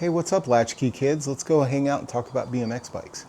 Hey, what's up, latchkey kids? Let's go hang out and talk about BMX bikes.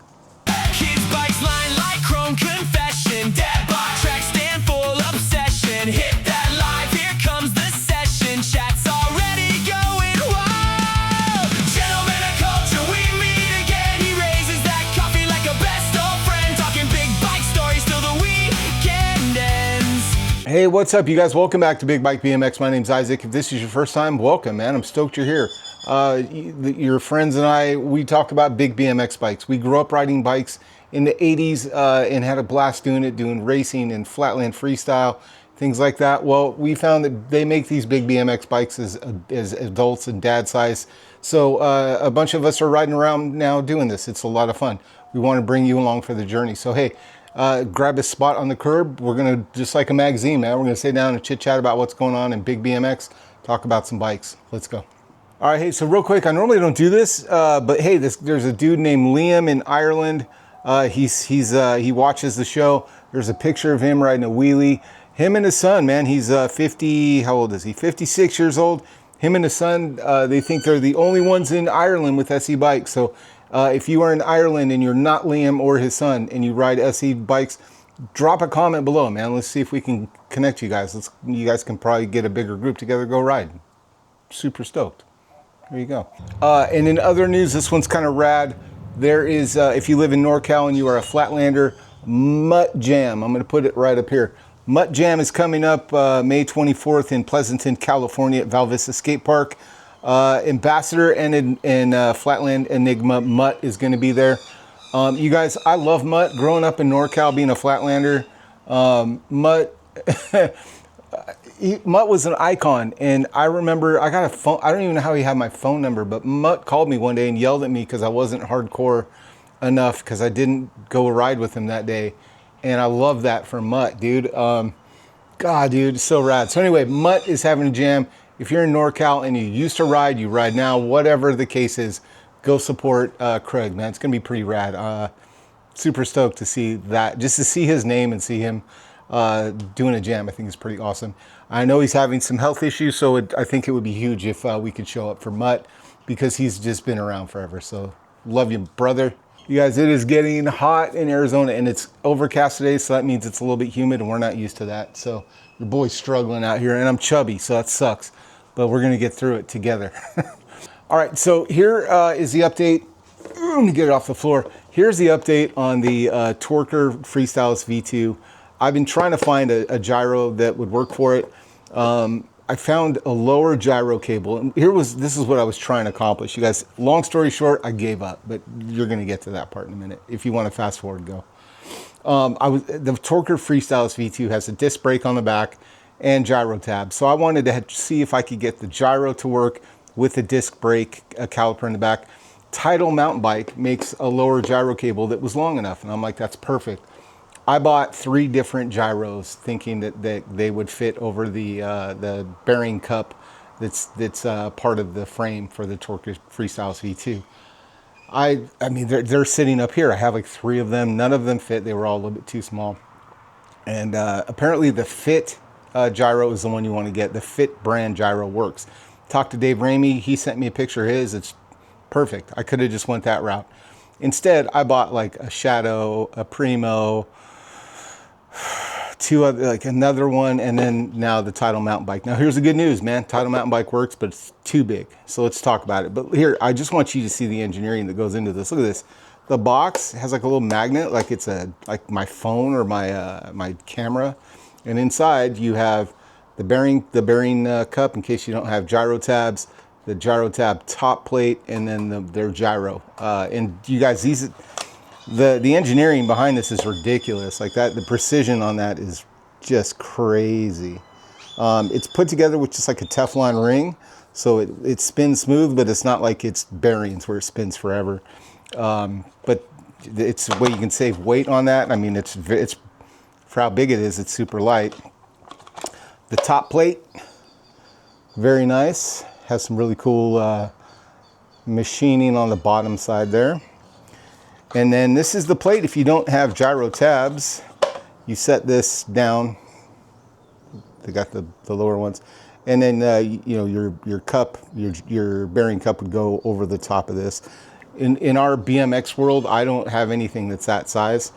Kids bikes line like chrome confession. Dead block track stand full obsession. Hit that live, here comes the session. Chat's already going wild. Gentlemen of culture, we meet again. He raises that coffee like a best old friend. Talking big bike stories till the weekend ends. Hey, what's up, you guys? Welcome back to Big Bike BMX. My name's Isaac. If this is your first time, welcome, man. I'm stoked you're here. Your friends and I, we talk about big BMX bikes. We grew up riding bikes in the 80s and had a blast doing it, doing racing and flatland freestyle, things like that. Well, we found that they make these big BMX bikes as adults and dad size. So a bunch of us are riding around now doing this. It's a lot of fun. We want to bring you along for the journey. So hey, grab a spot on the curb. We're going to, just like a magazine, man, we're going to sit down and chit chat about what's going on in big BMX, talk about some bikes. Let's go. All right, hey, so real quick, I normally don't do this, but hey, there's a dude named Liam in Ireland. He watches the show. There's a picture of him riding a wheelie. Him and his son, man, he's 50, how old is he? 56 years old. Him and his son, they think they're the only ones in Ireland with SE bikes. So if you are in Ireland and you're not Liam or his son and you ride SE bikes, drop a comment below, man. Let's see if we can connect you guys. You guys can probably get a bigger group together, go ride. Super stoked. There you go. And in other news, this one's kind of rad. There is, if you live in NorCal and you are a flatlander, Mutt Jam. I'm going to put it right up here. Mutt Jam is coming up May 24th in Pleasanton, California at Val Vista Skate Park. Ambassador and Flatland Enigma Mutt is going to be there. You guys, I love Mutt. Growing up in NorCal, being a flatlander, Mutt... Mutt was an icon, and I remember I got a phone. I don't even know how he had my phone number, but Mutt called me one day and yelled at me because I wasn't hardcore enough because I didn't go ride with him that day, and I love that for Mutt, dude. God, dude, so rad. So anyway, Mutt is having a jam. If you're in NorCal and you used to ride, you ride now. Whatever the case is, go support Craig, man. It's gonna be pretty rad. Super stoked to see that, just to see his name and see him doing a jam. I think is pretty awesome. I know he's having some health issues, so I think it would be huge if we could show up for Mutt because he's just been around forever. So love you, brother. You guys, it is getting hot in Arizona and it's overcast today, so that means it's a little bit humid and we're not used to that. So your boy's struggling out here and I'm chubby, so that sucks, but we're gonna get through it together. All right, so here is the update. Let me get it off the floor. Here's the update on the Torker Freestyle V2. I've been trying to find a gyro that would work for it. I found a lower gyro cable, and this is what I was trying to accomplish. You guys, long story short, I gave up, but you're going to get to that part in a minute. If you want to fast forward, go. The Torker Freestyle V2 has a disc brake on the back and gyro tab, so I wanted to see if I could get the gyro to work with the disc brake, a caliper in the back. Tidal mountain bike makes a lower gyro cable that was long enough, and I'm like, that's perfect. I bought 3 different gyros thinking that they would fit over the bearing cup that's part of the frame for the Torker Freestyle V2. I mean, they're sitting up here. I have like 3 of them. None of them fit. They were all a little bit too small. And apparently the Fit gyro is the one you want to get. The Fit brand gyro works. Talked to Dave Ramey. He sent me a picture of his. It's perfect. I could have just went that route. Instead, I bought like a Shadow, a Primo, 2 other, like another one, and then now the Tidal mountain bike. Now here's the good news, man. Tidal mountain bike works, but it's too big. So let's talk about it. But here, I just want you to see the engineering that goes into this. Look at this. The box has like a little magnet, like it's like my phone or my camera. And inside you have the bearing cup in case you don't have gyro tabs, the gyro tab top plate, and then their gyro. And you guys, the engineering behind this is ridiculous. Like that, the precision on that is just crazy. It's put together with just like a Teflon ring, so it spins smooth, but it's not like it's bearings where it spins forever. But it's a way you can save weight on that. I mean, it's for how big it is, it's super light. The top plate, very nice. Has some really cool machining on the bottom side there. And then this is the plate. If you don't have gyro tabs, you set this down. They got the lower ones. And then you know, your cup, your bearing cup would go over the top of this. In our BMX world, I don't have anything that's that size,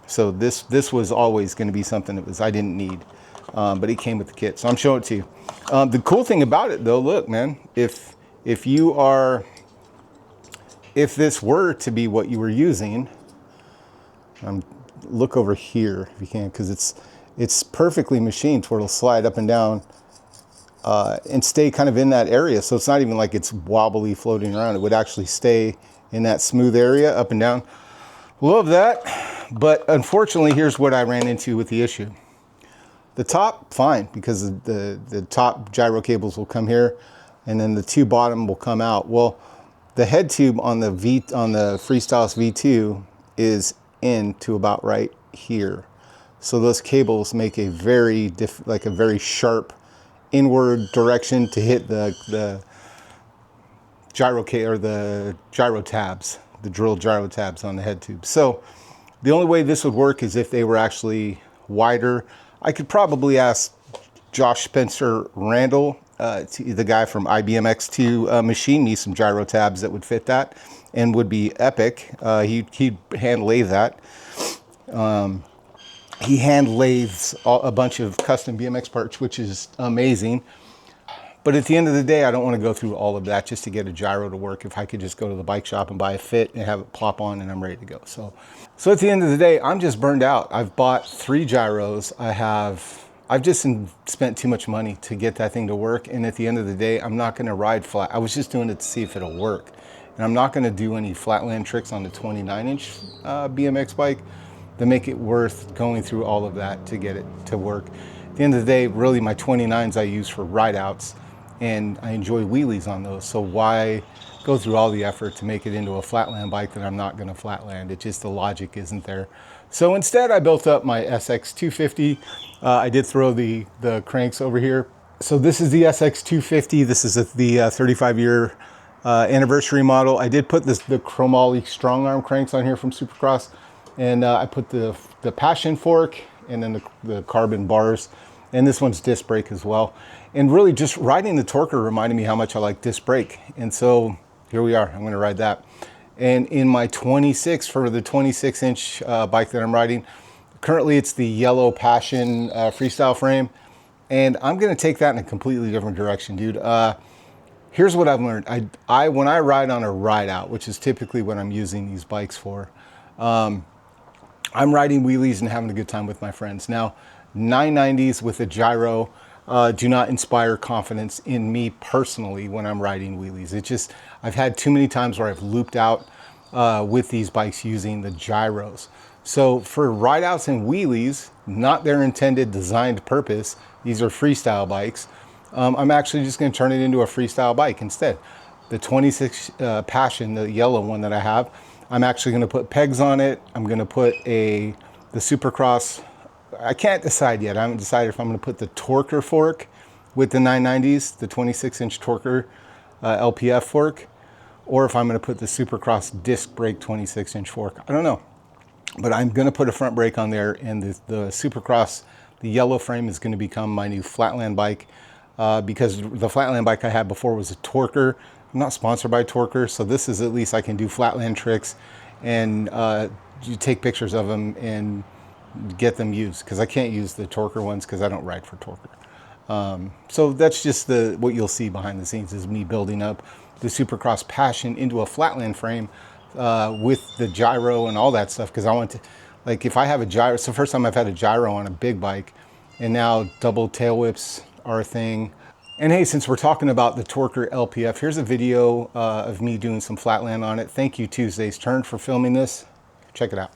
so this was always going to be something that I didn't need, but it came with the kit, so I'm showing it to you. The cool thing about it, though, look, man, if this were to be what you were using, look over here if you can, because it's perfectly machined where it'll slide up and down and stay kind of in that area. So it's not even like it's wobbly floating around. It would actually stay in that smooth area up and down. Love that. But unfortunately, here's what I ran into with the issue. The top, fine, because the top gyro cables will come here and then the two bottom will come out. Well, the head tube on the Freestyle V2 is in to about right here. So those cables make a very sharp inward direction to hit the gyro tabs, the drilled gyro tabs on the head tube. So the only way this would work is if they were actually wider. I could probably ask Josh Spencer Randall, the guy from IBMX, to machine me some gyro tabs that would fit that and would be epic. He'd hand lathe that. He hand lathes a bunch of custom BMX parts, which is amazing. But at the end of the day, I don't want to go through all of that just to get a gyro to work. If I could just go to the bike shop and buy a fit and have it plop on and I'm ready to go. So at the end of the day, I'm just burned out. I've bought 3 gyros. I've just spent too much money to get that thing to work. And at the end of the day, I'm not going to ride flat. I was just doing it to see if it'll work. And I'm not going to do any flatland tricks on the 29-inch BMX bike to make it worth going through all of that to get it to work. At the end of the day, really my 29s I use for ride outs, and I enjoy wheelies on those. So why go through all the effort to make it into a flatland bike that I'm not going to flatland? It just, the logic isn't there. So instead I built up my SX250. I did throw the cranks over here. So this is the SX250. This is the 35-year anniversary model. I did put the chromoly strong arm cranks on here from Supercross. And I put the Passion fork and then the carbon bars. And this one's disc brake as well. And really just riding the Torker reminded me how much I like disc brake. And so here we are, I'm gonna ride that. And in my 26, for the 26-inch bike that I'm riding, currently it's the yellow Passion freestyle frame. And I'm gonna take that in a completely different direction, dude. Here's what I've learned. When I ride on a ride out, which is typically what I'm using these bikes for, I'm riding wheelies and having a good time with my friends. Now, 990s with a gyro do not inspire confidence in me personally when I'm riding wheelies. It just, I've had too many times where I've looped out with these bikes using the gyros. So for ride outs and wheelies, not their intended designed purpose, these are freestyle bikes, I'm actually just gonna turn it into a freestyle bike instead. The 26 Passion, the yellow one that I have, I'm actually going to put pegs on it. I'm going to put the Supercross. I can't decide yet. I haven't decided if I'm going to put the Torker fork with the 990s, the 26-inch Torker LPF fork, or if I'm going to put the Supercross disc brake 26-inch fork. I don't know. But I'm going to put a front brake on there, and the Supercross, the yellow frame, is going to become my new flatland bike because the flatland bike I had before was a Torker. I'm not sponsored by Torker, so this is, at least I can do flatland tricks and you take pictures of them and get them used, because I can't use the Torker ones because I don't ride for Torker. So that's just what you'll see behind the scenes is me building up the Supercross Passion into a flatland frame with the gyro and all that stuff, because I want to, like, if I have a gyro, it's the first time I've had a gyro on a big bike, and now double tail whips are a thing. And hey, since we're talking about the Torker LPF, here's a video of me doing some flatland on it. Thank you, Tuesday's Turn, for filming this. Check it out.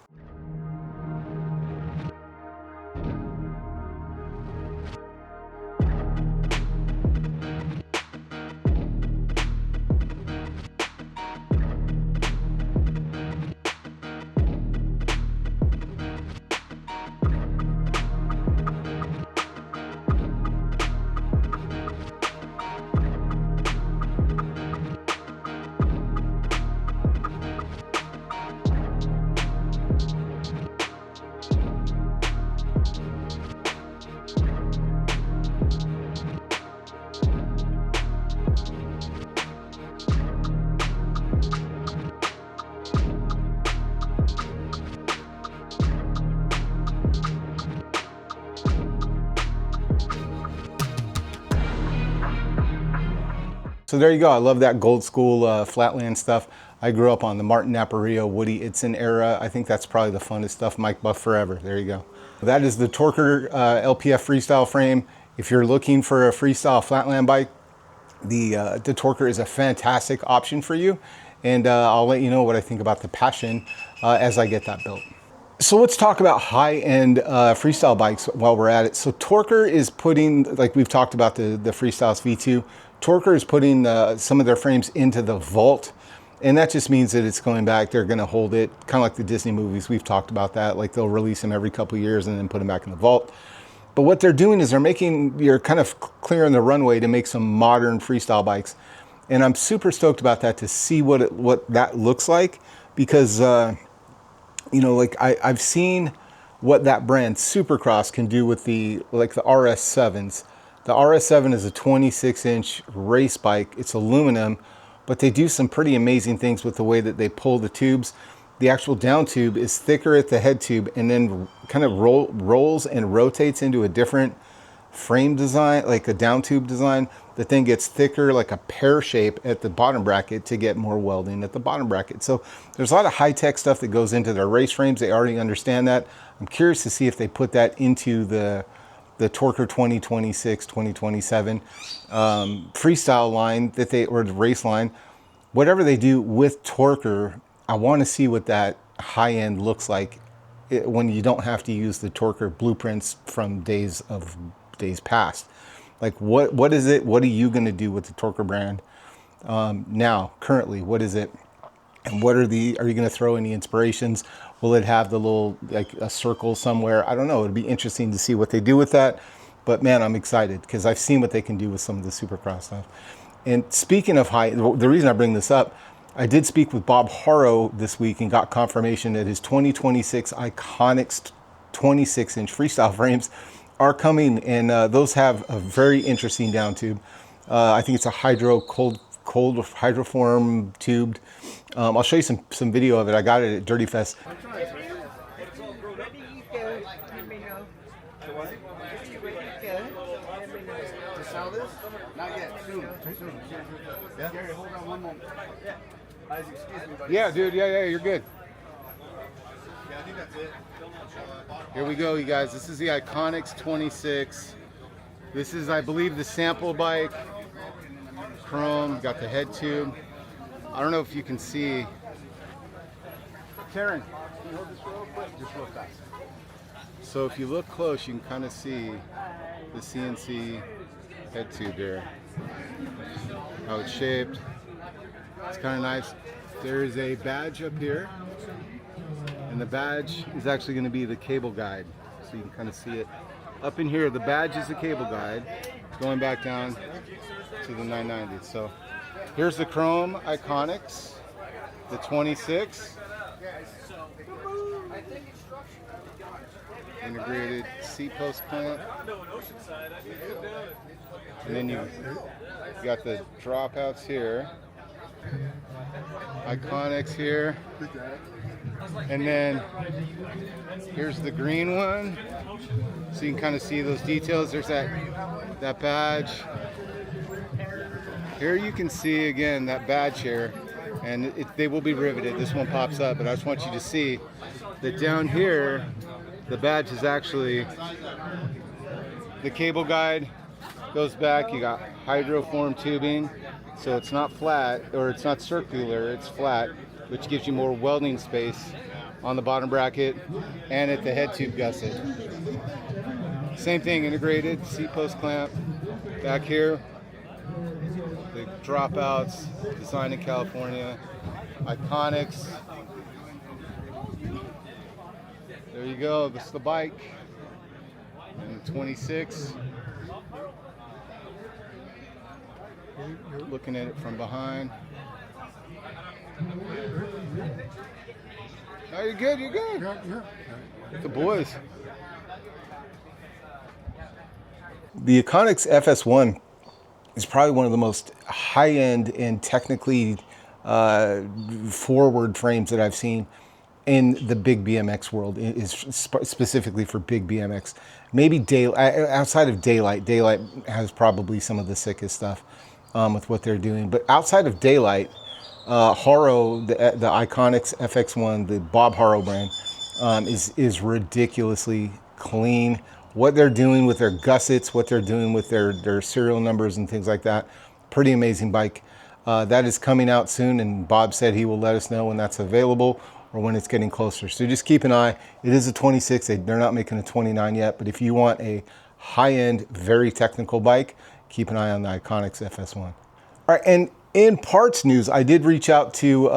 So there you go. I love that gold school flatland stuff. I grew up on the Martin Apparillo Woody Itzen era. I think that's probably the funnest stuff. Mike Buff forever. There you go. That is the Torker LPF freestyle frame. If you're looking for a freestyle flatland bike, the Torker is a fantastic option for you. And I'll let you know what I think about the Passion as I get that built. So let's talk about high-end freestyle bikes while we're at it. So Torker is putting, like we've talked about the Freestyles V2, Torker is putting some of their frames into the vault. And that just means that it's going back, they're gonna hold it, kind of like the Disney movies, we've talked about that, like they'll release them every couple of years and then put them back in the vault. But what they're doing is you're kind of clearing the runway to make some modern freestyle bikes. And I'm super stoked about that, to see what that looks like, because you know, like I've seen what that brand Supercross can do with the RS7s. The RS7 is a 26-inch race bike. It's aluminum, but they do some pretty amazing things with the way that they pull the tubes. The actual down tube is thicker at the head tube and then kind of rolls and rotates into a different frame design, like a down tube design, that then gets thicker like a pear shape at the bottom bracket to get more welding at the bottom bracket. So there's a lot of high-tech stuff that goes into their race frames. They already understand that. I'm curious to see if they put that into the Torker 2026, 2027 freestyle line that or the race line. Whatever they do with Torker, I want to see what that high-end looks like when you don't have to use the Torker blueprints from days past. Like what is it? What are you going to do with the Torker brand now, currently? What is it? And are you going to throw any inspirations? Will it have the little, like a circle somewhere? I don't know. It'd be interesting to see what they do with that. But man, I'm excited because I've seen what they can do with some of the Supercross stuff. And speaking of the reason I bring this up, I did speak with Bob Haro this week and got confirmation that his 2026 Iconix 26-inch freestyle frames are coming, and those have a very interesting down tube. I think it's a cold hydroform tubed. I'll show you some video of it. I got it at Dirty Fest. Yeah, dude. Yeah, you're good. Yeah, I think that's it. Here we go, you guys. This is the Iconix 26. This is, I believe, the sample bike. Chrome, got the head tube. I don't know if you can see. Karen, can you hold this real quick? Just real fast. So if you look close, you can kind of see the CNC head tube there. How it's shaped. It's kind of nice. There is a badge up here. And the badge is actually going to be the cable guide. So you can kind of see it. Up in here, the badge is the cable guide. Going back down to the 990. So here's the Chrome Iconix, the 26. Integrated seat post clamp. And then you got the dropouts here. Iconix here. And then here's the green one. So you can kind of see those details. There's that badge. Here you can see again that badge here, and they will be riveted. This one pops up, but I just want you to see that down here, the badge is actually the cable guide goes back. You got hydroform tubing, so it's not flat, or it's not circular, it's flat, which gives you more welding space on the bottom bracket and at the head tube gusset. Same thing, integrated seat post clamp. Back here, the dropouts, designed in California. Iconix. There you go, this is the bike. And the 26. Looking at it from behind. Oh, you're good, you're good. Yeah. The boys. The Ikonics FS1 is probably one of the most high-end and technically forward frames that I've seen in the Big BMX world, is specifically for Big BMX. Maybe outside of Daylight has probably some of the sickest stuff. with what they're doing. But outside of Daylight, Haro, the Iconix FS1, the Bob Haro brand, is ridiculously clean. What they're doing with their gussets, what they're doing with their serial numbers and things like that, pretty amazing bike. That is coming out soon, and Bob said he will let us know when that's available or when it's getting closer. So just keep an eye. It is a 26. They're not making a 29 yet, but if you want a high-end, very technical bike, keep an eye on the Iconix FS1. All right, and in parts news, I did reach out to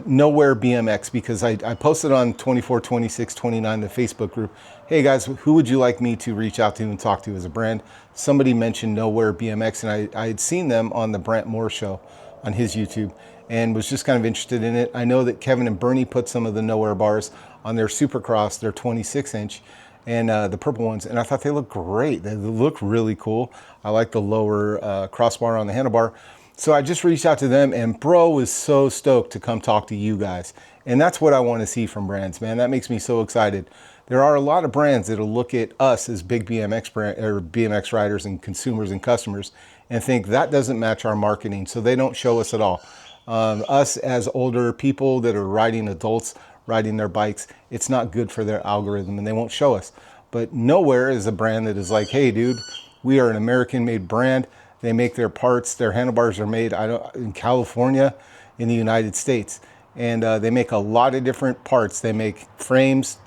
Nowear BMX because I posted on 24, 26, 29, the Facebook group. Hey guys, who would you like me to reach out to and talk to as a brand? Somebody mentioned Nowear BMX, and I had seen them on the Brant Moore show on his YouTube and was just kind of interested in it. I know that Kevin and Bernie put some of the Nowear bars on their Supercross, their 26-inch, and the purple ones, and I thought they looked great. They look really cool. I like the lower crossbar on the handlebar. So I just reached out to them, and bro was so stoked to come talk to you guys. And that's what I want to see from brands, man. That makes me so excited. There are a lot of brands that'll look at us as big BMX brand or BMX riders and consumers and customers and think that doesn't match our marketing, so they don't show us at all. Us as older people that are riding, adults riding their bikes, it's not good for their algorithm, and they won't show us. But Nowear is a brand that is like, hey, dude, we are an American-made brand. They make their parts, their handlebars are made in California, in the United States. And they make a lot of different parts. They make frames,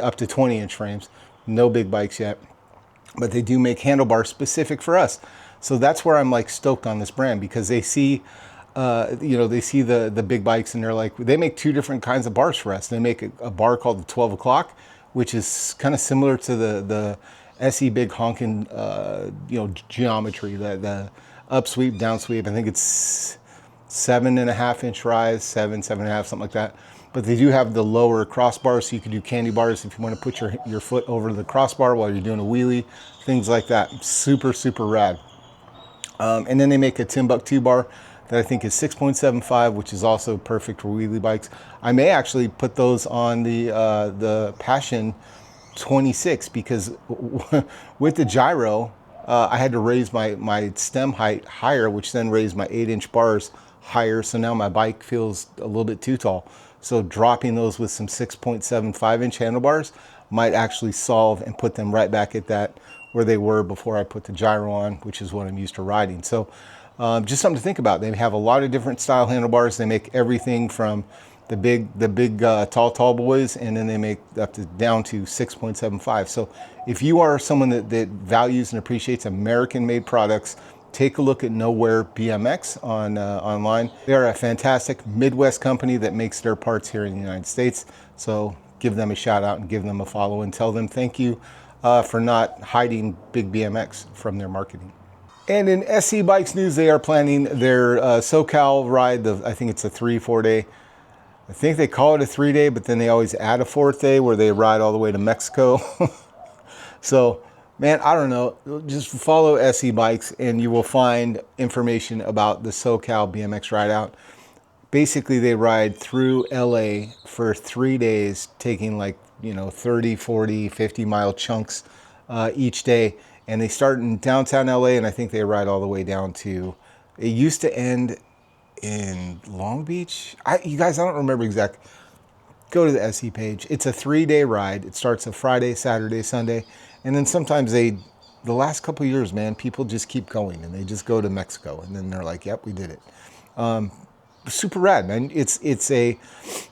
up to 20-inch frames. No big bikes yet. But they do make handlebars specific for us. So that's where I'm like stoked on this brand, because they see, they see the big bikes, and they're like, they make two different kinds of bars for us. They make a bar called the 12 o'clock, which is kind of similar to the SE big honking, geometry, the up sweep, down sweep. I think it's 7.5-inch rise, 7.5, something like that. But they do have the lower crossbar, so you can do candy bars if you want to put your foot over the crossbar while you're doing a wheelie, things like that. Super, super rad. And then they make a Timbuk2 bar that I think is 6.75, which is also perfect for wheelie bikes. I may actually put those on the Passion 26, because with the gyro, I had to raise my stem height higher, which then raised my 8-inch bars higher. So now my bike feels a little bit too tall. So dropping those with some 6.75-inch handlebars might actually solve and put them right back at that where they were before I put the gyro on, which is what I'm used to riding. So just something to think about. They have a lot of different style handlebars. They make everything from the big tall boys, and then they make up to down to 6.75. So if you are someone that values and appreciates American-made products, take a look at Nowear BMX online. They are a fantastic Midwest company that makes their parts here in the United States. So give them a shout out and give them a follow and tell them thank you for not hiding Big BMX from their marketing. And in SE Bikes news, they are planning their SoCal ride. I think it's a 3-4 day. I think they call it a 3-day, but then they always add a 4th day where they ride all the way to Mexico. So, man, I don't know. Just follow SE Bikes and you will find information about the SoCal BMX ride out. Basically, they ride through LA for 3 days, taking like, 30, 40, 50-mile chunks each day. And they start in downtown LA, and I think they ride all the way down to, it used to end in Long Beach. You guys, I don't remember exactly. Go to the SE page. It's a 3-day ride. It starts a Friday, Saturday, Sunday. And then sometimes the last couple of years, man, people just keep going and they just go to Mexico. And then they're like, yep, we did it. Super rad, man.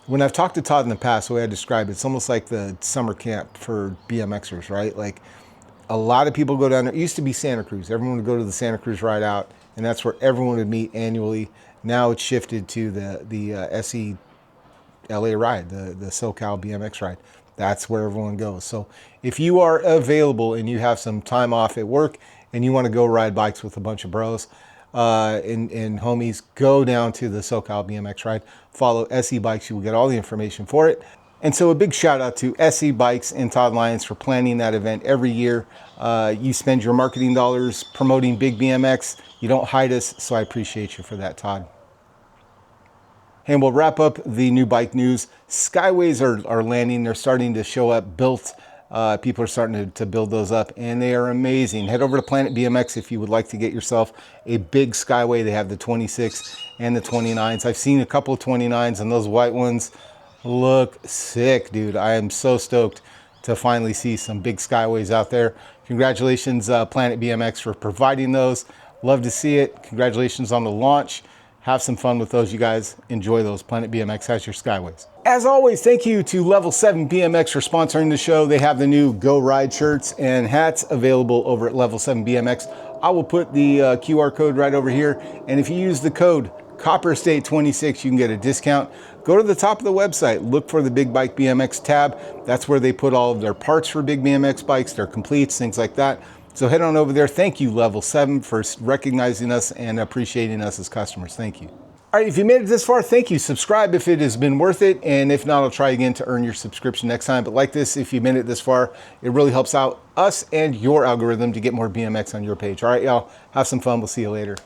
When I've talked to Todd in the past, the way I describe it, it's almost like the summer camp for BMXers, right? Like a lot of people go down there. It used to be Santa Cruz. Everyone would go to the Santa Cruz ride out, and that's where everyone would meet annually. Now it's shifted to the SE LA ride, the SoCal BMX ride. That's where everyone goes. So if you are available and you have some time off at work and you want to go ride bikes with a bunch of bros and homies, go down to the SoCal BMX ride. Follow SE Bikes. You will get all the information for it. And so a big shout out to SE Bikes and Todd Lyons for planning that event every year. You spend your marketing dollars promoting Big BMX. You don't hide us, so I appreciate you for that, Todd. And we'll wrap up the new bike news. Skyways are landing. They're starting to show up built People are starting to build those up, and they are amazing. Head over to Planet BMX if you would like to get yourself a big Skyway. They have the 26 and the 29s. I've seen a couple of 29s, and those white ones look sick, dude. I am so stoked to finally see some big Skyways out there. Congratulations, Planet BMX, for providing those. Love to see it. Congratulations on the launch. Have some fun with those, you guys. Enjoy those. Planet BMX has your Skyways. As always, thank you to Level 7 BMX for sponsoring the show. They have the new Go Ride shirts and hats available over at Level 7 BMX. I will put the QR code right over here. And if you use the code CopperState26, you can get a discount. Go to the top of the website, look for the Big Bike BMX tab. That's where they put all of their parts for big BMX bikes, their completes, things like that. So head on over there. Thank you, Level 7, for recognizing us and appreciating us as customers. Thank you. All right, if you made it this far, thank you. Subscribe if it has been worth it. And if not, I'll try again to earn your subscription next time. But like this, if you made it this far, it really helps out us and your algorithm to get more BMX on your page. All right, y'all, have some fun. We'll see you later.